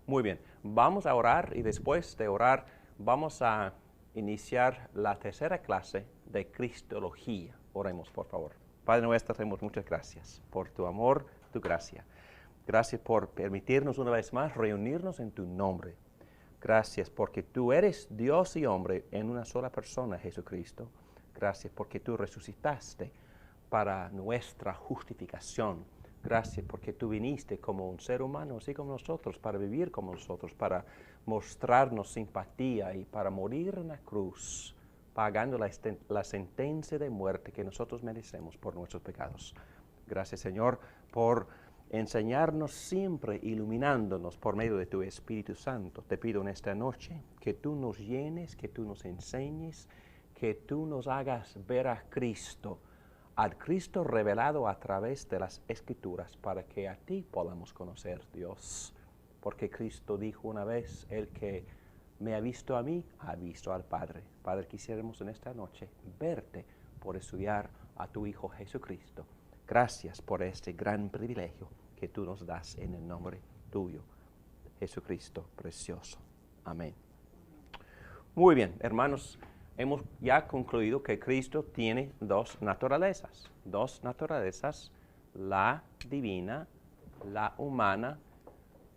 Muy bien, vamos a orar y después de orar vamos a iniciar la tercera clase de Cristología. Oremos, por favor. Padre nuestro, te damos muchas gracias por tu amor, tu gracia. Gracias por permitirnos una vez más reunirnos en tu nombre. Gracias porque tú eres Dios y hombre en una sola persona, Jesucristo. Gracias porque tú resucitaste para nuestra justificación. Gracias porque tú viniste como un ser humano, así como nosotros, para vivir como nosotros, para mostrarnos simpatía y para morir en la cruz, pagando la sentencia de muerte que nosotros merecemos por nuestros pecados. Gracias, Señor, por enseñarnos siempre, iluminándonos por medio de tu Espíritu Santo. Te pido en esta noche que tú nos llenes, que tú nos enseñes, que tú nos hagas ver a Cristo, al Cristo revelado a través de las Escrituras, para que a ti podamos conocer, Dios. Porque Cristo dijo una vez, el que me ha visto a mí, ha visto al Padre. Padre, quisiéramos en esta noche verte por estudiar a tu Hijo Jesucristo. Gracias por este gran privilegio que tú nos das en el nombre tuyo, Jesucristo precioso. Amén. Muy bien, hermanos, hemos ya concluido que Cristo tiene dos naturalezas, la divina, la humana,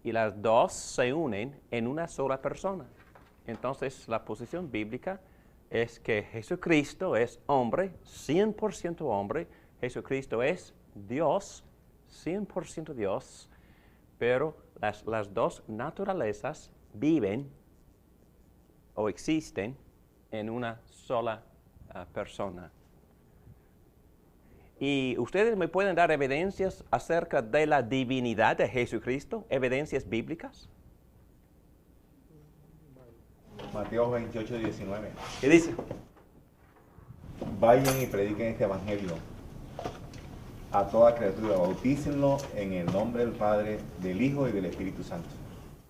y las dos se unen en una sola persona. Entonces, la posición bíblica es que Jesucristo es hombre, 100% hombre. Jesucristo es Dios, 100% Dios, pero las dos naturalezas viven o existen en una sola persona. Y ustedes me pueden dar evidencias acerca de la divinidad de Jesucristo, evidencias bíblicas. Mateo 28, 19. ¿Qué dice? Vayan y prediquen este evangelio a toda criatura, bautícenlo en el nombre del Padre, del Hijo y del Espíritu Santo.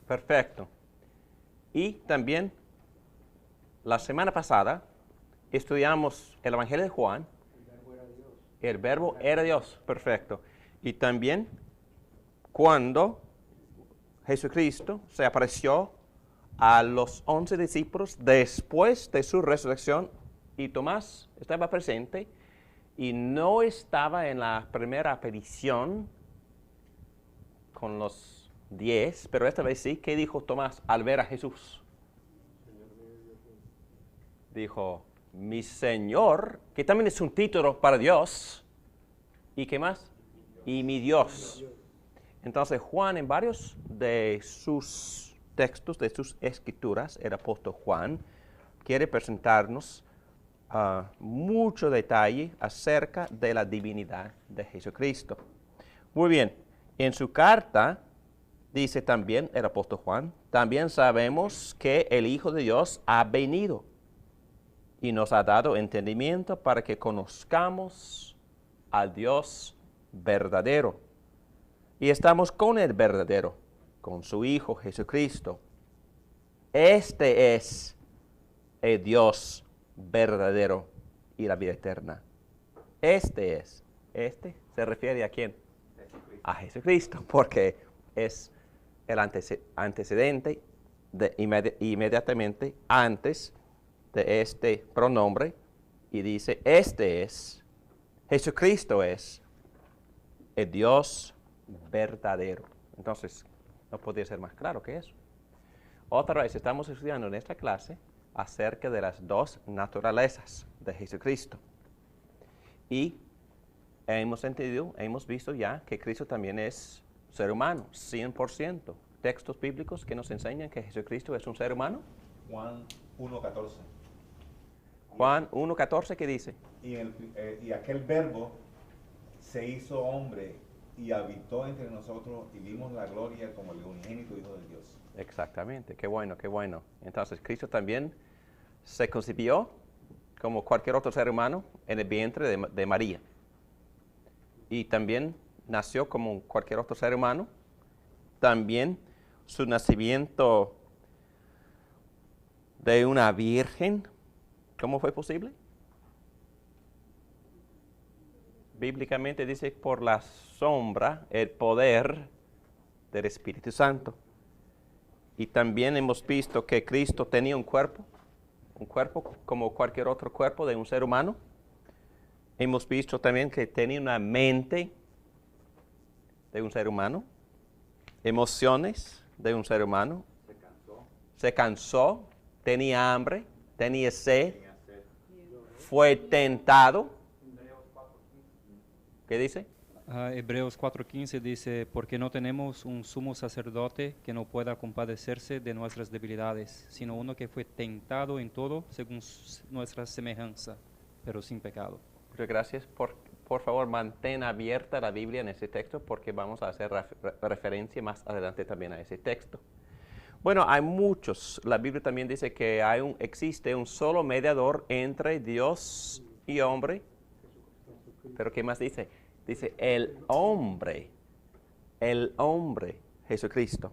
Perfecto. Y también la semana pasada estudiamos el Evangelio de Juan. El verbo era Dios. Perfecto. Y también cuando Jesucristo se apareció a los 11 discípulos después de su resurrección, y Tomás estaba presente y no estaba en la primera aparición con los 10, pero esta vez sí. ¿Qué dijo Tomás al ver a Jesús? Dijo, mi Señor, que también es un título para Dios. ¿Y qué más? Y mi Dios. Entonces Juan, en varios de sus textos, de sus escrituras, el apóstol Juan quiere presentarnos mucho detalle acerca de la divinidad de Jesucristo. Muy bien, en su carta dice también el apóstol Juan, también sabemos que el Hijo de Dios ha venido y nos ha dado entendimiento para que conozcamos al Dios verdadero. Y estamos con el verdadero, con su Hijo Jesucristo. Este es el Dios verdadero y la vida eterna. Este se refiere ¿a quién? A Jesucristo, porque es el antecedente inmediatamente antes de este pronombre, y dice, Jesucristo es el Dios verdadero. Entonces, no podría ser más claro que eso. Otra vez estamos estudiando en esta clase acerca de las dos naturalezas de Jesucristo. Y hemos visto ya que Cristo también es ser humano, 100%. Textos bíblicos que nos enseñan que Jesucristo es un ser humano. Juan 1:14. Juan 1:14, ¿qué dice? Y aquel verbo se hizo hombre y habitó entre nosotros y vimos la gloria como el unigénito Hijo de Dios. Exactamente, qué bueno, qué bueno. Entonces Cristo también se concibió como cualquier otro ser humano en el vientre de María. Y también nació como cualquier otro ser humano también su nacimiento de una virgen, ¿cómo fue posible? Bíblicamente dice por la sombra, el poder del Espíritu Santo. Y también hemos visto que Cristo tenía un cuerpo como cualquier otro cuerpo de un ser humano. Hemos visto también que tenía una mente de un ser humano, emociones de un ser humano. Se cansó, tenía hambre, tenía sed, fue tentado. ¿Qué dice? Hebreos 4:15 dice, porque no tenemos un sumo sacerdote que no pueda compadecerse de nuestras debilidades, sino uno que fue tentado en todo según nuestra semejanza, pero sin pecado. Muchas gracias. Por favor, mantén abierta la Biblia en ese texto porque vamos a hacer referencia más adelante también a ese texto. Bueno, hay muchos. La Biblia también dice que existe un solo mediador entre Dios y hombre. ¿Pero qué más dice? Dice el hombre, Jesucristo.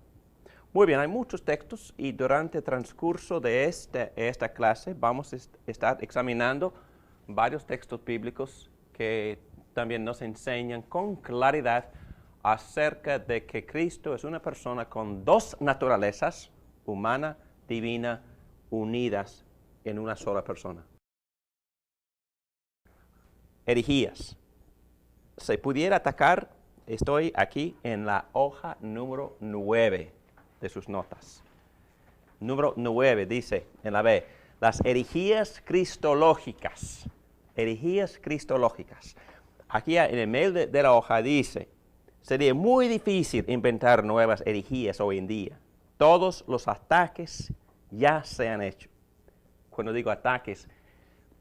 Muy bien, hay muchos textos y durante el transcurso de esta clase vamos a estar examinando varios textos bíblicos que también nos enseñan con claridad acerca de que Cristo es una persona con dos naturalezas, humana, divina, unidas en una sola persona. Herejías. Se pudiera atacar, estoy aquí en la hoja número 9 de sus notas. Número 9 dice en la B, las herejías cristológicas. Herejías cristológicas. Aquí en el medio de la hoja dice, sería muy difícil inventar nuevas herejías hoy en día. Todos los ataques ya se han hecho. Cuando digo ataques,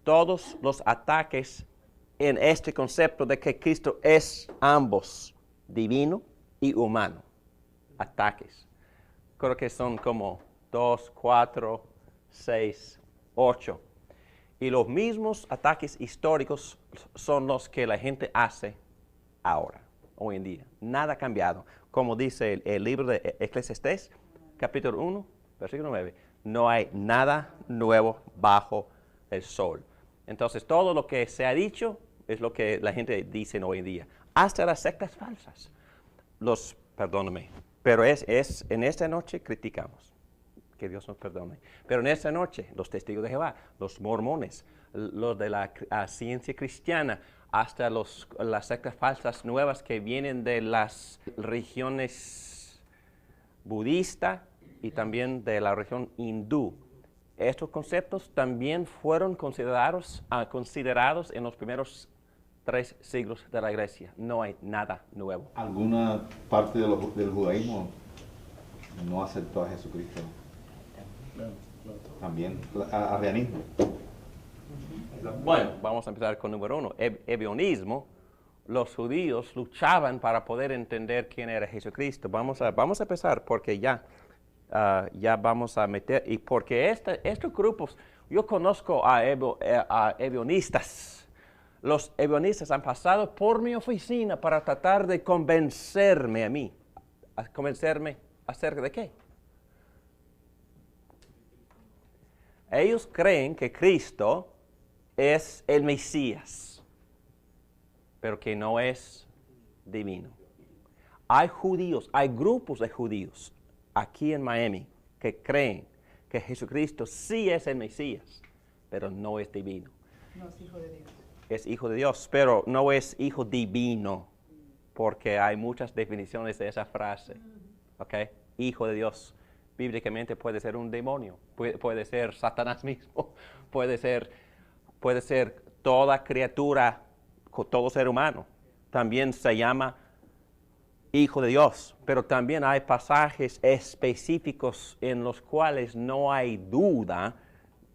todos los ataques en este concepto de que Cristo es ambos, divino y humano. Ataques. Creo que son como 2, 4, 6, 8. Y los mismos ataques históricos son los que la gente hace ahora, hoy en día. Nada ha cambiado. Como dice el libro de Eclesiastés, capítulo 1, versículo 9. No hay nada nuevo bajo el sol. Entonces, todo lo que se ha dicho es lo que la gente dice hoy en día. Hasta las sectas falsas. Perdóname, pero en esta noche criticamos. Que Dios nos perdone. Pero en esta noche, los testigos de Jehová, los mormones, los de la ciencia cristiana, hasta las sectas falsas nuevas que vienen de las religiones budista y también de la religión hindú. Estos conceptos también fueron considerados en los primeros 3 siglos de la iglesia. No hay nada nuevo. ¿Alguna parte del judaísmo no aceptó a Jesucristo? También, arrianismo. Bueno, vamos a empezar con número 1. Ebionismo. Los judíos luchaban para poder entender quién era Jesucristo. Vamos a empezar porque ya vamos a meter, y porque estos grupos, yo conozco a ebionistas. Los ebionistas han pasado por mi oficina para tratar de convencerme a mí. ¿Convencerme acerca de qué? Ellos creen que Cristo es el Mesías, pero que no es divino. Hay grupos de judíos aquí en Miami que creen que Jesucristo sí es el Mesías, pero no es divino. No es hijo de Dios. Es hijo de Dios, pero no es hijo divino, porque hay muchas definiciones de esa frase. ¿Ok? Hijo de Dios. Bíblicamente puede ser un demonio, puede ser Satanás mismo, puede ser toda criatura, todo ser humano. También se llama hijo de Dios, pero también hay pasajes específicos en los cuales no hay duda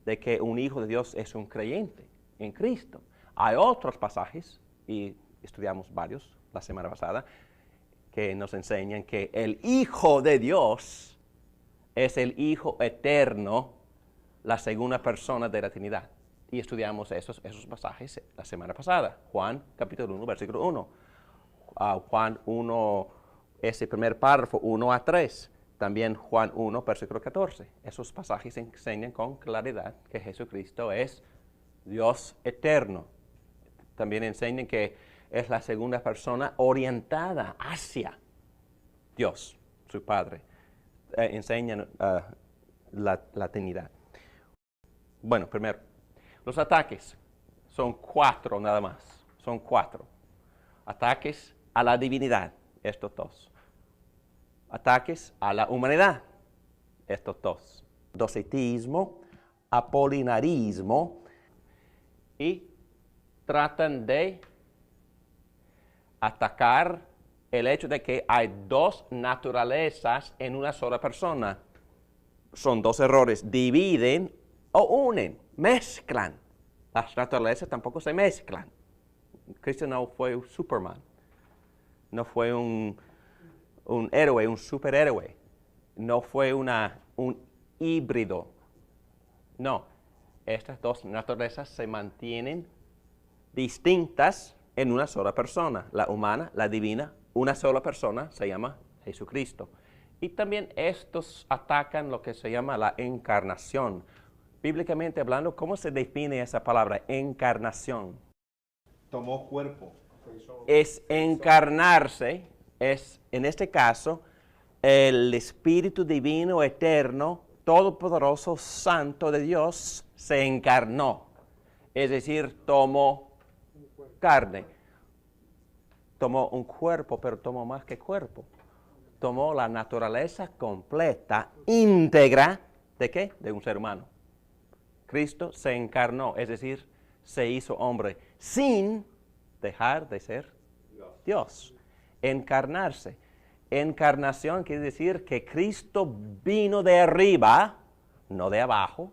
de que un hijo de Dios es un creyente en Cristo. Hay otros pasajes, y estudiamos varios la semana pasada, que nos enseñan que el Hijo de Dios es el Hijo eterno, la segunda persona de la Trinidad. Y estudiamos esos pasajes la semana pasada. Juan capítulo 1, versículo 1. Juan 1, ese primer párrafo 1 a 3. También Juan 1, versículo 14. Esos pasajes enseñan con claridad que Jesucristo es Dios eterno. También enseñan que es la segunda persona orientada hacia Dios, su Padre. Enseñan la Trinidad. Bueno, primero, los ataques son 4 nada más. Son 4. Ataques a la divinidad, estos 2. Ataques a la humanidad, estos 2. Docetismo, apolinarismo, y tratan de atacar el hecho de que hay 2 naturalezas en una sola persona. Son 2 errores. Dividen o unen, mezclan. Las naturalezas tampoco se mezclan. Cristo no fue un Superman. No fue un héroe, un superhéroe. No fue un híbrido. No. Estas 2 naturalezas se mantienen distintas en una sola persona. La humana, la divina, una sola persona se llama Jesucristo. Y también estos atacan lo que se llama la encarnación. Bíblicamente hablando, ¿cómo se define esa palabra, encarnación? Tomó cuerpo. Es encarnarse, es en este caso el Espíritu Divino Eterno, Todopoderoso, Santo de Dios, se encarnó. Es decir, tomó carne. Tomó un cuerpo, pero tomó más que cuerpo. Tomó la naturaleza completa, íntegra, ¿de qué? De un ser humano. Cristo se encarnó, es decir, se hizo hombre, sin dejar de ser Dios. Encarnarse. Encarnación quiere decir que Cristo vino de arriba, no de abajo.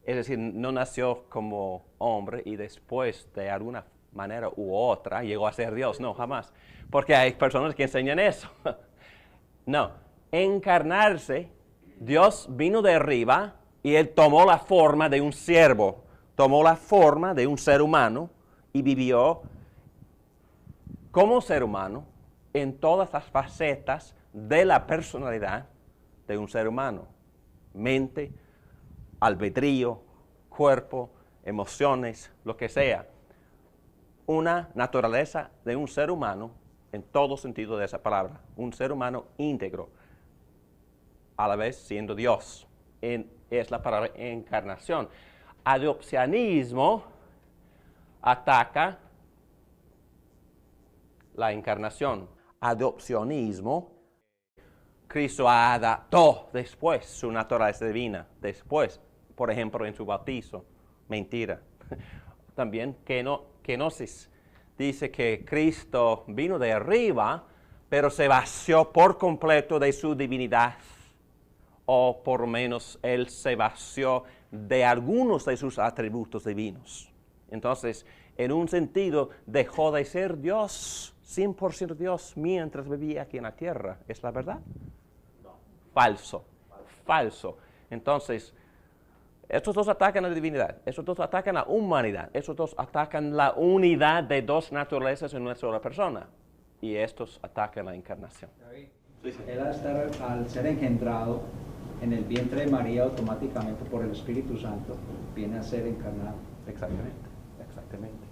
Es decir, no nació como hombre y después de alguna manera u otra llegó a ser Dios. No, jamás. Porque hay personas que enseñan eso. No, encarnarse, Dios vino de arriba y Él tomó la forma de un siervo, tomó la forma de un ser humano y vivió como ser humano en todas las facetas de la personalidad de un ser humano. Mente, albedrío, cuerpo, emociones, lo que sea. Una naturaleza de un ser humano en todo sentido de esa palabra. Un ser humano íntegro, a la vez siendo Dios. Es la palabra encarnación. Adopcionismo ataca la encarnación. Adopcionismo, Cristo adaptó después su naturaleza divina. Después, por ejemplo, en su bautizo. Mentira. También kenosis dice que Cristo vino de arriba, pero se vació por completo de su divinidad. O por lo menos Él se vació de algunos de sus atributos divinos. Entonces, en un sentido, dejó de ser Dios, 100% Dios, mientras vivía aquí en la tierra. ¿Es la verdad? No. Falso. Falso. Entonces, estos 2 atacan la divinidad, estos 2 atacan la humanidad, estos 2 atacan la unidad de 2 naturalezas en una sola persona. Y estos atacan la encarnación. Él al ser engendrado en el vientre de María automáticamente por el Espíritu Santo, viene a ser encarnado. Exactamente, exactamente.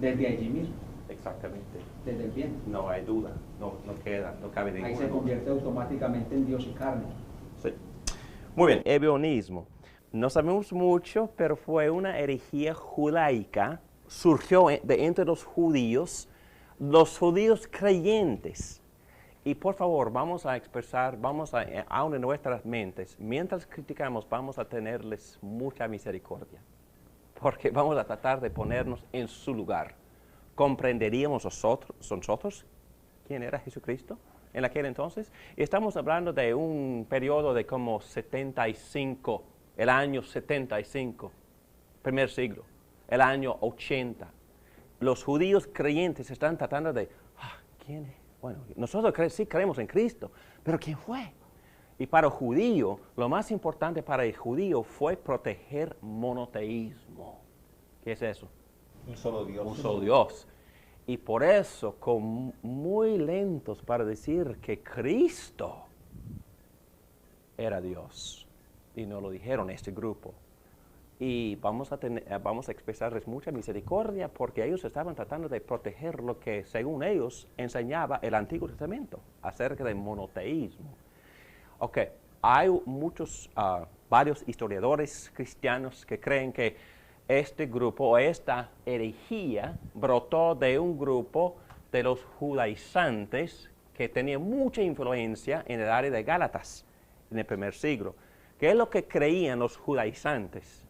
Desde allí mismo, Exactamente. desde el vientre. No hay duda, no cabe ninguna Ahí se duda. convierte automáticamente en Dios y carne. Sí. Muy bien, ebionismo. No sabemos mucho, pero fue una herejía judaica. Surgió de entre los judíos creyentes. Y por favor, vamos a expresar, aún en nuestras mentes, mientras criticamos, vamos a tenerles mucha misericordia. Porque vamos a tratar de ponernos en su lugar. ¿Comprenderíamos nosotros quién era Jesucristo en aquel entonces? Y estamos hablando de un periodo de como 75, el año 75, primer siglo, el año 80. Los judíos creyentes están tratando de, ¿quién es? Bueno, nosotros sí creemos en Cristo, pero ¿quién fue? Y para el judío, lo más importante para el judío fue proteger monoteísmo. ¿Qué es eso? Un solo Dios. Un solo Dios. Y por eso, muy lentos para decir que Cristo era Dios. Y no lo dijeron este grupo. Y vamos a expresarles mucha misericordia porque ellos estaban tratando de proteger lo que, según ellos, enseñaba el Antiguo Testamento acerca del monoteísmo. Ok, hay varios historiadores cristianos que creen que este grupo o esta herejía brotó de un grupo de los judaizantes que tenía mucha influencia en el área de Gálatas en el primer siglo. ¿Qué es lo que creían los judaizantes?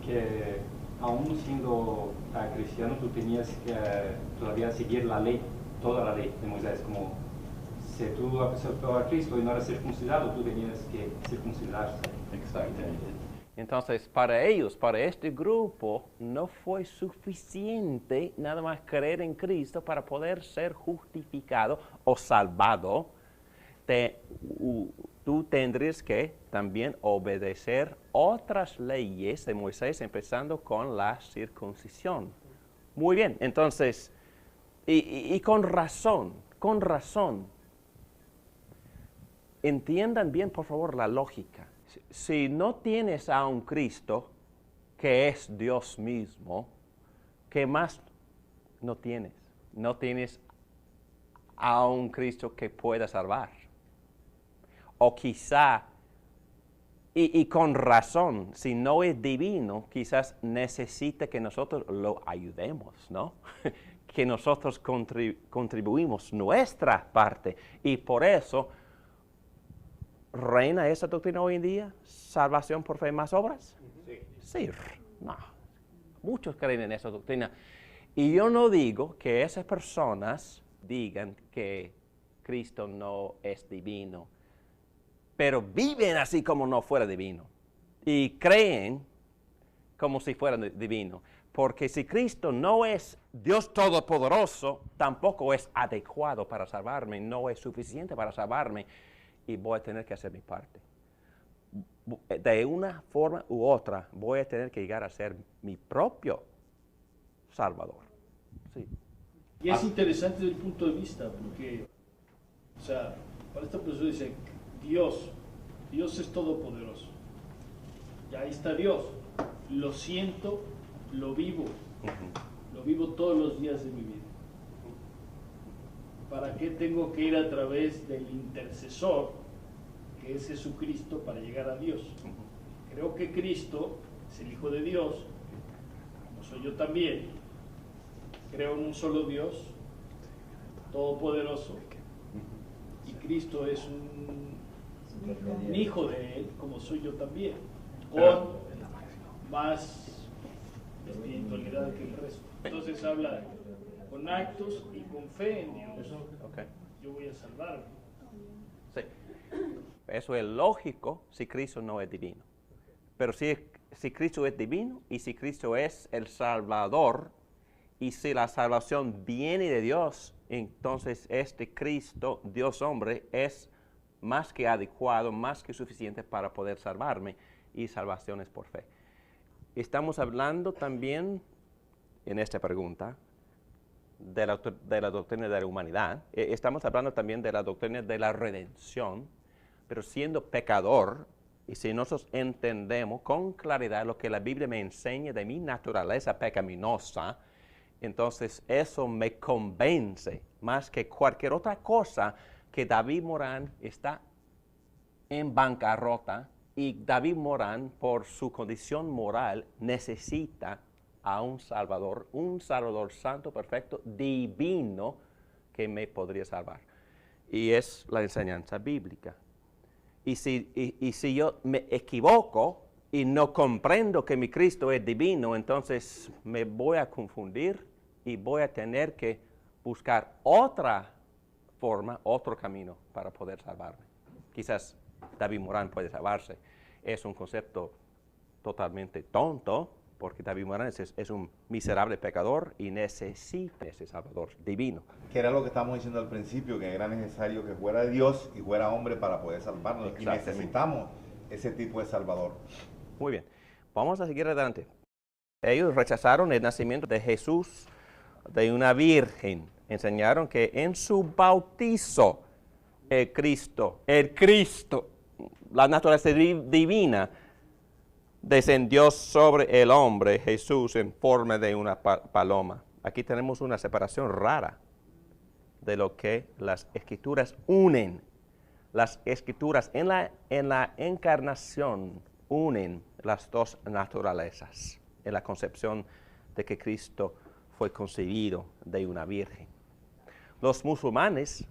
Que aún siendo cristiano tú tenías que todavía seguir la ley, toda la ley de Moisés, como si tú aceptabas a Cristo y no eras circuncidado, tú tenías que circuncidarse. Exactamente. Entonces, para ellos, para este grupo, no fue suficiente nada más creer en Cristo para poder ser justificado o salvado. Tú tendrías que también obedecer otras leyes de Moisés, empezando con la circuncisión. Muy bien, entonces, y con razón. Entiendan bien, por favor, la lógica. Si no tienes a un Cristo que es Dios mismo, ¿qué más no tienes? No tienes a un Cristo que pueda salvar. O quizá, y con razón, si no es divino, quizás necesita que nosotros lo ayudemos, ¿no? Que nosotros contribuimos nuestra parte. Y por eso, ¿reina esa doctrina hoy en día? ¿Salvación por fe más obras? Sí. No. Muchos creen en esa doctrina. Y yo no digo que esas personas digan que Cristo no es divino, pero viven así como no fuera divino y creen como si fuera divino. Porque si Cristo no es Dios Todopoderoso, tampoco es adecuado para salvarme, no es suficiente para salvarme y voy a tener que hacer mi parte. De una forma u otra voy a tener que llegar a ser mi propio Salvador. Sí. Y es interesante desde el punto de vista, porque, o sea, para esta persona dice, Dios es todopoderoso. Y ahí está Dios. Lo siento, lo vivo. Lo vivo todos los días de mi vida. ¿Para qué tengo que ir a través del intercesor, que es Jesucristo, para llegar a Dios? Creo que Cristo es el Hijo de Dios, como soy yo también. Creo en un solo Dios, todopoderoso. Y Cristo es un hijo de Él, como soy yo también, con más espiritualidad que el resto. Entonces habla con actos y con fe en Dios. Okay. Yo voy a salvarme. Sí. Eso es lógico si Cristo no es divino. Pero si Cristo es divino y si Cristo es el Salvador y si la salvación viene de Dios, entonces este Cristo, Dios hombre, es más que adecuado, más que suficiente para poder salvarme, y salvación es por fe. Estamos hablando también, en esta pregunta, de la doctrina de la humanidad. Estamos hablando también de la doctrina de la redención, pero siendo pecador, y si nosotros entendemos con claridad lo que la Biblia me enseña de mi naturaleza pecaminosa, entonces eso me convence más que cualquier otra cosa que David Morán está en bancarrota y David Morán, por su condición moral, necesita a un Salvador santo, perfecto, divino, que me podría salvar. Y es la enseñanza bíblica. Y si yo me equivoco y no comprendo que mi Cristo es divino, entonces me voy a confundir y voy a tener que buscar otra forma, otro camino para poder salvarme. Quizás David Morán puede salvarse. Es un concepto totalmente tonto, porque David Morán es un miserable pecador y necesita ese Salvador divino. Que era lo que estábamos diciendo al principio, que era necesario que fuera Dios y fuera hombre para poder salvarnos. Y necesitamos ese tipo de Salvador. Muy bien, vamos a seguir adelante. Ellos rechazaron el nacimiento de Jesús de una virgen. Enseñaron que en su bautizo el Cristo, la naturaleza divina, descendió sobre el hombre Jesús en forma de una paloma. Aquí tenemos una separación rara de lo que las Escrituras unen. Las Escrituras en la encarnación unen las dos naturalezas en la concepción de que Cristo fue concebido de una virgen. Los musulmanes,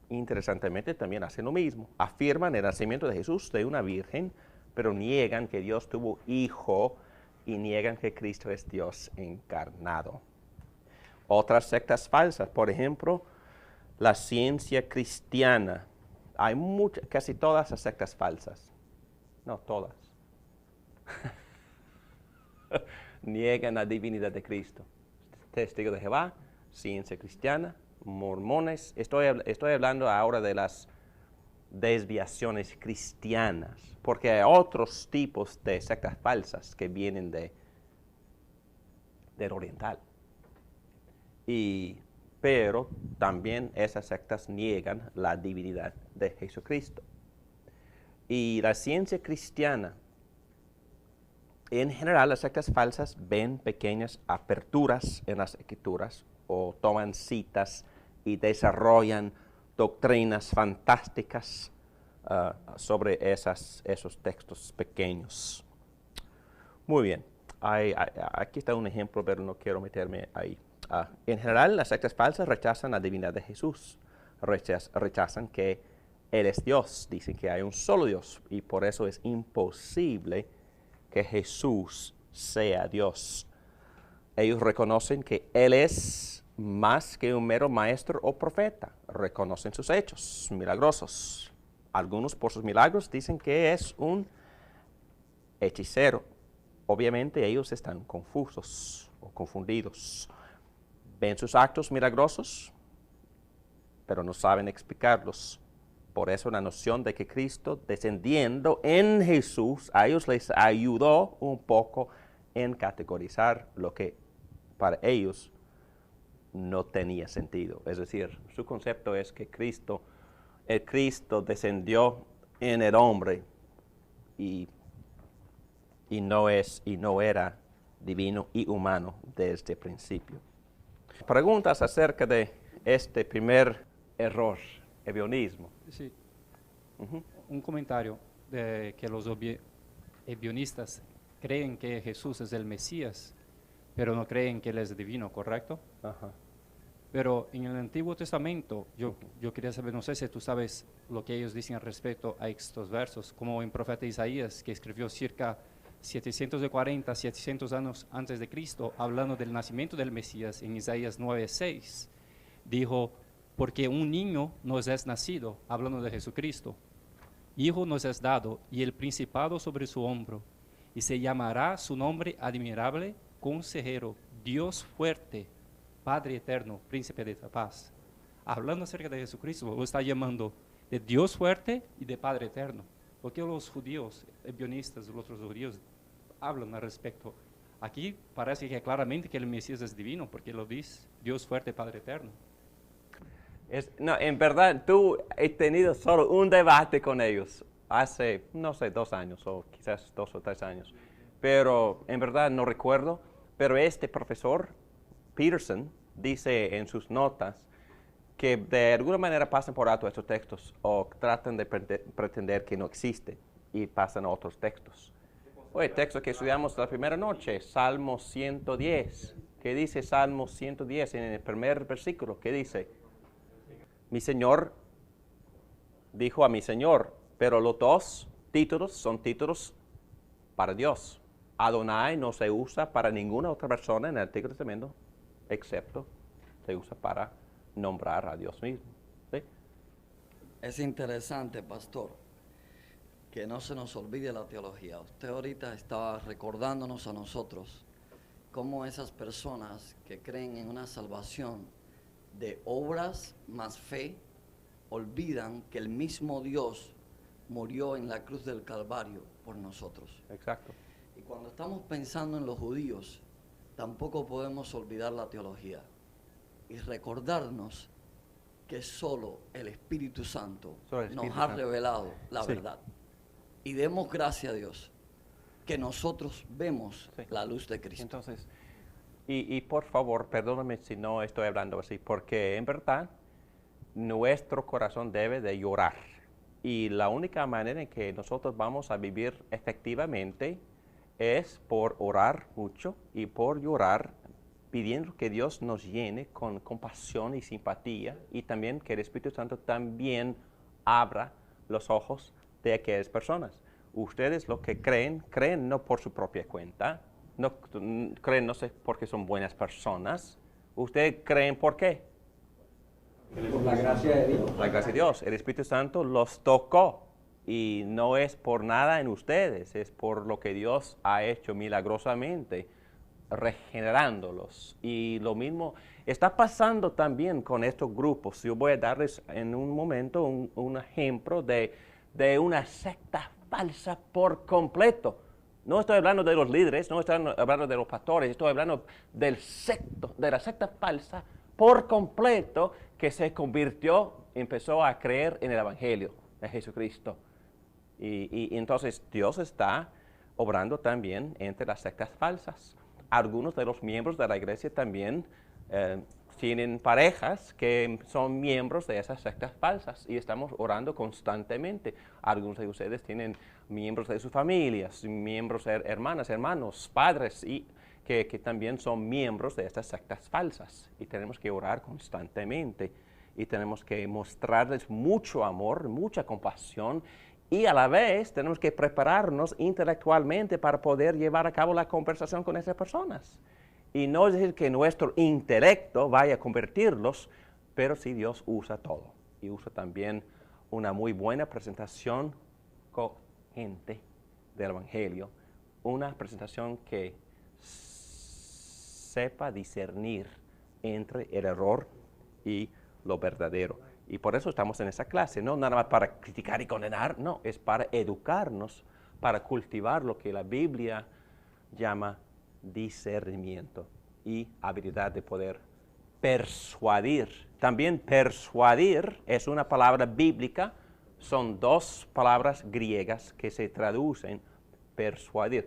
interesantemente, también hacen lo mismo. Afirman el nacimiento de Jesús de una virgen, pero niegan que Dios tuvo hijo y niegan que Cristo es Dios encarnado. Otras sectas falsas, por ejemplo, la ciencia cristiana. Hay casi todas las sectas falsas. No todas. Niegan la divinidad de Cristo. Testigo de Jehová, ciencia cristiana, mormones. Estoy hablando ahora de las desviaciones cristianas, porque hay otros tipos de sectas falsas que vienen del oriental. Pero también esas sectas niegan la divinidad de Jesucristo. Y la ciencia cristiana, en general, las sectas falsas ven pequeñas aperturas en las Escrituras o toman citas y desarrollan doctrinas fantásticas sobre esos textos pequeños. Muy bien, aquí está un ejemplo, pero no quiero meterme ahí. En general, las sectas falsas rechazan la divinidad de Jesús, rechazan que Él es Dios, dicen que hay un solo Dios y por eso es imposible que Jesús sea Dios. Ellos reconocen que Él es más que un mero maestro o profeta, reconocen sus hechos milagrosos. Algunos por sus milagros dicen que es un hechicero. Obviamente ellos están confusos o confundidos. Ven sus actos milagrosos, pero no saben explicarlos. Por eso la noción de que Cristo descendiendo en Jesús, a ellos les ayudó un poco en categorizar lo que para ellos no tenía sentido. Es decir, su concepto es que el Cristo descendió en el hombre y no era divino y humano desde el principio. Preguntas acerca de este primer error, ebionismo. Sí. Un comentario de que los ebionistas creen que Jesús es el Mesías, pero no creen que Él es divino, ¿correcto? Ajá. Pero en el Antiguo Testamento, yo quería saber, no sé si tú sabes lo que ellos dicen respecto a estos versos, como en profeta Isaías, que escribió cerca 740, 700 años antes de Cristo, hablando del nacimiento del Mesías, en Isaías 9:6, dijo, porque un niño nos es nacido, hablando de Jesucristo, hijo nos es dado, y el principado sobre su hombro, y se llamará su nombre admirable, consejero, Dios fuerte, Padre eterno, príncipe de la paz. Hablando acerca de Jesucristo, lo está llamando de Dios fuerte y de Padre eterno. Porque los judíos, ebionistas, los otros judíos, hablan al respecto. Aquí parece que claramente que el Mesías es divino, porque lo dice Dios fuerte, Padre eterno. No, en verdad, he tenido solo un debate con ellos hace, no sé, 2 años o quizás 2 o 3 años. Pero en verdad no recuerdo. Pero este profesor, Peterson, dice en sus notas que de alguna manera pasan por alto estos textos o tratan de pretender que no existen y pasan a otros textos. El texto que estudiamos la primera noche, Salmo 110. ¿Qué dice Salmo 110 en el primer versículo? ¿Qué dice? Mi Señor dijo a mi Señor, pero los dos títulos son títulos para Dios. Adonai no se usa para ninguna otra persona en el Antiguo Testamento, excepto se usa para nombrar a Dios mismo. ¿Sí? Es interesante, pastor, que no se nos olvide la teología. Usted ahorita estaba recordándonos a nosotros cómo esas personas que creen en una salvación de obras más fe, olvidan que el mismo Dios murió en la cruz del Calvario por nosotros. Exacto. Y cuando estamos pensando en los judíos, tampoco podemos olvidar la teología y recordarnos que solo el Espíritu Santo Solo el Espíritu nos ha Santo. revelado la Sí. verdad. Y demos gracias a Dios que nosotros vemos Sí. la luz de Cristo. Entonces, y por favor, perdóname si no estoy hablando así, porque en verdad nuestro corazón debe de llorar. Y la única manera en que nosotros vamos a vivir efectivamente es por orar mucho y por llorar, pidiendo que Dios nos llene con compasión y simpatía, y también que el Espíritu Santo también abra los ojos de aquellas personas. Ustedes lo que creen, creen no por su propia cuenta, no creen no sé porque son buenas personas. Ustedes creen por qué. Por la gracia de Dios. La gracia de Dios, el Espíritu Santo los tocó y no es por nada en ustedes, es por lo que Dios ha hecho milagrosamente, regenerándolos. Y lo mismo está pasando también con estos grupos. Yo voy a darles en un momento un ejemplo de una secta falsa por completo. No estoy hablando de los líderes, no estoy hablando de los pastores, estoy hablando de la secta falsa por completo que se convirtió, empezó a creer en el Evangelio de Jesucristo. Y entonces Dios está obrando también entre las sectas falsas. Algunos de los miembros de la iglesia también tienen parejas que son miembros de esas sectas falsas y estamos orando constantemente. Algunos de ustedes tienen miembros de sus familias, miembros, hermanas, hermanos, padres y que también son miembros de estas sectas falsas y tenemos que orar constantemente y tenemos que mostrarles mucho amor, mucha compasión y a la vez tenemos que prepararnos intelectualmente para poder llevar a cabo la conversación con esas personas. Y no es decir que nuestro intelecto vaya a convertirlos, pero sí Dios usa todo y usa también una muy buena presentación cogente del Evangelio, una presentación que sepa discernir entre el error y lo verdadero. Y por eso estamos en esa clase, no nada más para criticar y condenar, no, es para educarnos, para cultivar lo que la Biblia llama discernimiento y habilidad de poder persuadir. También persuadir es una palabra bíblica, son dos palabras griegas que se traducen persuadir.